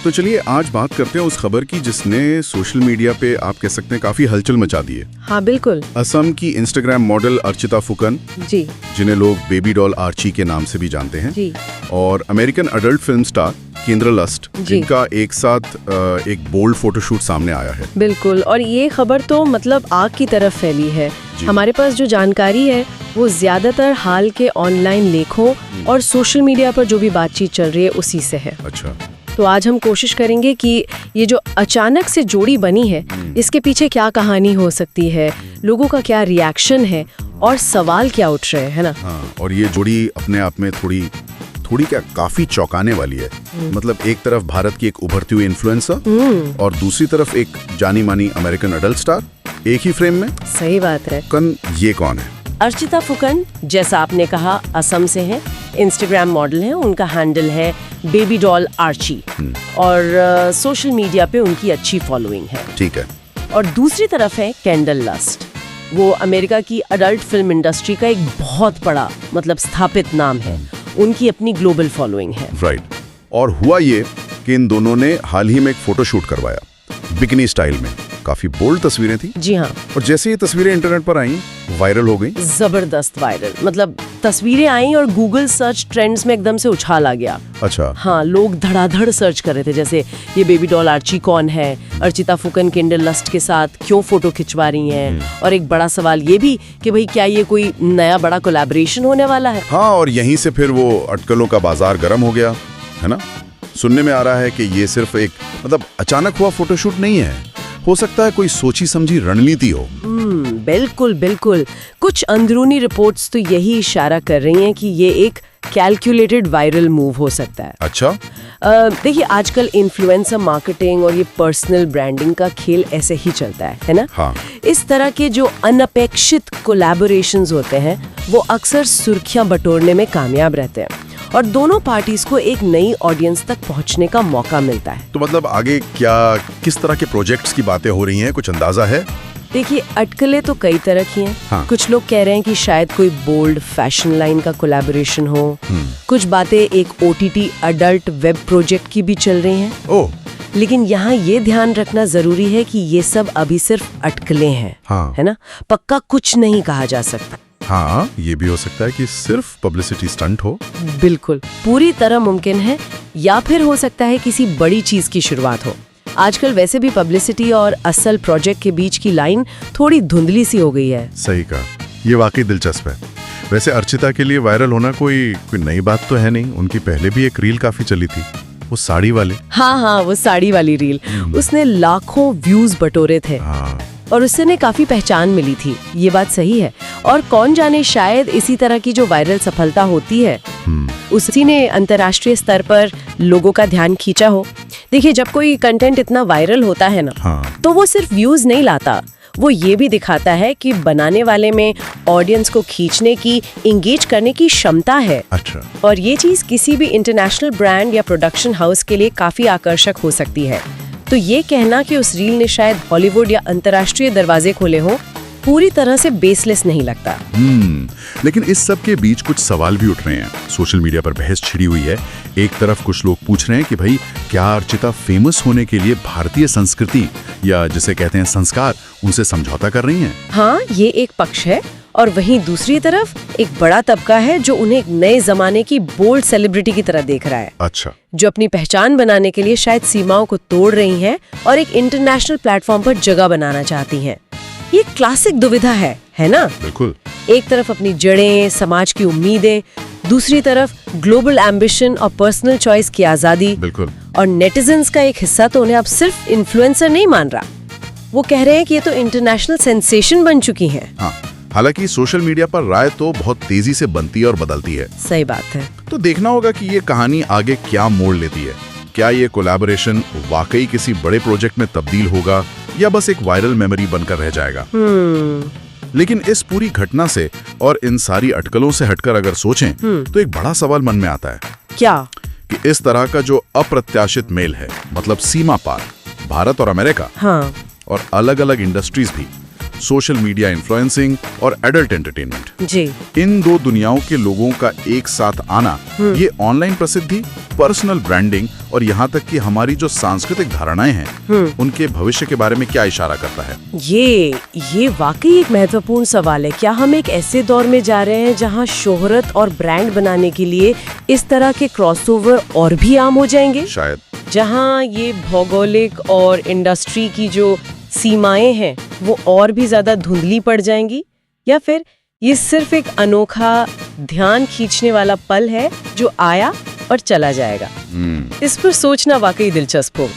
तो चलिए आज बात करते हैं उस खबर की जिसने सोशल मीडिया पे आप कह सकते हैं काफी हलचल मचा दी है। हाँ बिल्कुल। असम की इंस्टाग्राम मॉडल अर्चिता फुकन जी, जिन्हें लोग बेबी डॉल आर्ची के नाम से भी जानते हैं जी, और अमेरिकन अडल्ट फिल्म स्टार केंद्र लस्ट, जिनका एक साथ एक बोल्ड फोटोशूट सामने आया है। बिल्कुल, और ये खबर तो मतलब आग की तरफ फैली है। हमारे पास जो जानकारी है वो ज्यादातर हाल के ऑनलाइन लेखों और सोशल मीडिया पर जो भी बातचीत चल रही है उसी से है। अच्छा, तो आज हम कोशिश करेंगे कि ये जो अचानक से जोड़ी बनी है इसके पीछे क्या कहानी हो सकती है, लोगों का क्या रिएक्शन है और सवाल क्या उठ रहे हैं, है ना। हाँ, और ये जोड़ी अपने आप में थोड़ी क्या काफी चौंकाने वाली है। मतलब एक तरफ भारत की एक उभरती हुई इन्फ्लुएंसर और दूसरी तरफ एक जानी मानी अमेरिकन अडल्ट स्टार एक ही फ्रेम में। सही बात है। ये कौन है? अर्चिता फुकन, जैसा आपने कहा, असम से हैं, इंस्टाग्राम मॉडल हैं, उनका हैंडल है बेबी डॉल आर्ची और सोशल मीडिया पे उनकी अच्छी फॉलोइंग है। ठीक है। और दूसरी तरफ है केंडल लस्ट, वो अमेरिका की अडल्ट फिल्म इंडस्ट्री का एक बहुत बड़ा मतलब स्थापित नाम है, उनकी अपनी ग्लोबल फॉलोइंग है। राइट। और हुआ ये कि इन दोनों ने हाल ही में एक फोटोशूट करवाया बिकिनी स्टाइल में। काफी बोल्ड तस्वीरें थी। जी हाँ। और जैसे ये तस्वीरें इंटरनेट पर आई वायरल हो गई। जबरदस्त वायरल, मतलब तस्वीरें आई और गूगल सर्च ट्रेंड्स में एकदम से उछाल आ गया। अच्छा। हाँ, लोग धड़ाधड़ सर्च कर रहे थे, जैसे ये बेबी डॉल आर्ची कौन है, अर्चिता फुकन केंडल लस्ट के साथ क्यों फोटो खिंचवा रही हैं, और एक बड़ा सवाल ये भी कि भाई क्या ये कोई नया बड़ा कोलैबोरेशन होने वाला है। हाँ, और यहीं से फिर वो अटकलों का बाजार गर्म हो गया, है ना। सुनने में आ रहा है कि ये सिर्फ एक मतलब अचानक हुआ फोटोशूट नहीं है, हो सकता है कोई सोची समझी रणनीति हो। बिल्कुल बिल्कुल। कुछ अंदरूनी रिपोर्ट्स तो यही इशारा कर रही हैं कि ये एक कैलकुलेटेड वायरल मूव हो सकता है। अच्छा। देखिए, आजकल इन्फ्लुएंसर मार्केटिंग और ये पर्सनल ब्रांडिंग का खेल ऐसे ही चलता है ना। हाँ। इस तरह के जो अनअपेक्षित कोलैबोरेशंस होते हैं वो अक्सर सुर्खियां बटोरने में कामयाब रहते हैं और दोनों पार्टीज को एक नई ऑडियंस तक पहुंचने का मौका मिलता है। तो मतलब आगे क्या किस तरह के प्रोजेक्ट्स की बातें हो रही हैं, कुछ अंदाजा है? देखिए, अटकलें तो कई तरह की हैं। हाँ। कुछ लोग कह रहे हैं कि शायद कोई बोल्ड फैशन लाइन का कोलैबोरेशन हो। कुछ बातें एक OTT अडल्ट वेब प्रोजेक्ट की भी चल रही हैं। ओह। लेकिन यहाँ ये ध्यान रखना जरूरी है कि ये सब अभी सिर्फ अटकलें हैं। हाँ। है ना, पक्का कुछ नहीं कहा जा सकता। हाँ, ये भी हो सकता है कि सिर्फ पब्लिसिटी स्टंट हो। बिल्कुल, पूरी तरह मुमकिन है, या फिर हो सकता है किसी बड़ी चीज की शुरुआत हो। आजकल वैसे भी पब्लिसिटी और असल प्रोजेक्ट के बीच की लाइन थोड़ी धुंधली सी हो गई है। सही कहा, ये वाकई दिलचस्प है। वैसे अर्चिता के लिए वायरल होना कोई नई बात तो है नहीं, उनकी पहले भी एक रील काफी चली थी, वो साड़ी वाली। हाँ, वो साड़ी वाली रील, उसने लाखों व्यूज बटोरे थे। और उससे ने काफी पहचान मिली थी, ये बात सही है। और कौन जाने, शायद इसी तरह की जो वायरल सफलता होती है उसी ने अंतर्राष्ट्रीय स्तर पर लोगों का ध्यान खींचा हो। देखिए, जब कोई कंटेंट इतना वायरल होता है ना, तो वो सिर्फ व्यूज नहीं लाता, वो ये भी दिखाता है कि बनाने वाले में ऑडियंस को खींचने की, इंगेज करने की क्षमता है। अच्छा। और ये चीज किसी भी इंटरनेशनल ब्रांड या प्रोडक्शन हाउस के लिए काफी आकर्षक हो सकती है। तो ये कहना कि उस रील ने शायद हॉलीवुड या अंतर्राष्ट्रीय दरवाजे खोले हों, पूरी तरह से बेसलेस नहीं लगता। लेकिन इस सब के बीच कुछ सवाल भी उठ रहे हैं। सोशल मीडिया पर बहस छिड़ी हुई है। एक तरफ कुछ लोग पूछ रहे हैं कि भाई क्या अर्चिता फेमस होने के लिए भारतीय संस्कृति या जिसे कहते हैं संस्कार, उनसे समझौता कर रही हैं? हाँ, ये एक पक्ष है। और वहीं दूसरी तरफ एक बड़ा तबका है जो उन्हें एक नए जमाने की बोल्ड सेलिब्रिटी की तरह देख रहा है। अच्छा। जो अपनी पहचान बनाने के लिए शायद सीमाओं को तोड़ रही हैं और एक इंटरनेशनल प्लेटफॉर्म पर जगह बनाना चाहती हैं। ये क्लासिक दुविधा है ना? बिल्कुल। एक तरफ अपनी जड़ें, समाज की उम्मीदें, दूसरी तरफ ग्लोबल एम्बिशन और पर्सनल चॉइस की आजादी। बिल्कुल। और नेटिजन्स का एक हिस्सा तो उन्हें अब सिर्फ इन्फ्लुएंसर नहीं मान रहा, वो कह रहे हैं कि ये तो इंटरनेशनल सेंसेशन बन चुकी हैं। हाँ, हालांकि सोशल मीडिया पर राय तो बहुत तेजी से बनती और बदलती है। सही बात है। तो देखना होगा कि ये कहानी आगे क्या मोड़ लेती है। क्या ये कोलैबोरेशन वाकई किसी बड़े प्रोजेक्ट में तब्दील होगा या बस एक वायरल मेमोरी बनकर रह जाएगा? लेकिन इस पूरी घटना से और इन सारी अटकलों से हटकर अगर सोचें तो एक बड़ा सवाल मन में आता है। क्या? कि इस तरह का जो अप्रत्याशित मेल है, मतलब सीमा पार, भारत और अमेरिका, हाँ, और अलग अलग इंडस्ट्रीज भी सोशल मीडिया इन्फ्लुएंसिंग और एडल्ट एंटरटेनमेंट। जी। इन दो दुनियाओं के लोगों का एक साथ आना, ये ऑनलाइन प्रसिद्धि, पर्सनल ब्रांडिंग और यहाँ तक कि हमारी जो सांस्कृतिक धारणाएं हैं उनके भविष्य के बारे में क्या इशारा करता है? ये वाकई एक महत्वपूर्ण सवाल है। क्या हम एक ऐसे दौर में जा रहे हैं जहाँ शोहरत और ब्रांड बनाने के लिए इस तरह के क्रॉसओवर और भी आम हो जाएंगे? शायद। जहाँ ये भौगोलिक और इंडस्ट्री की जो सीमाएं हैं वो और भी ज्यादा धुंधली पड़ जाएंगी, या फिर ये सिर्फ एक अनोखा ध्यान खींचने वाला पल है जो आया और चला जाएगा? इस पर सोचना वाकई दिलचस्प हो।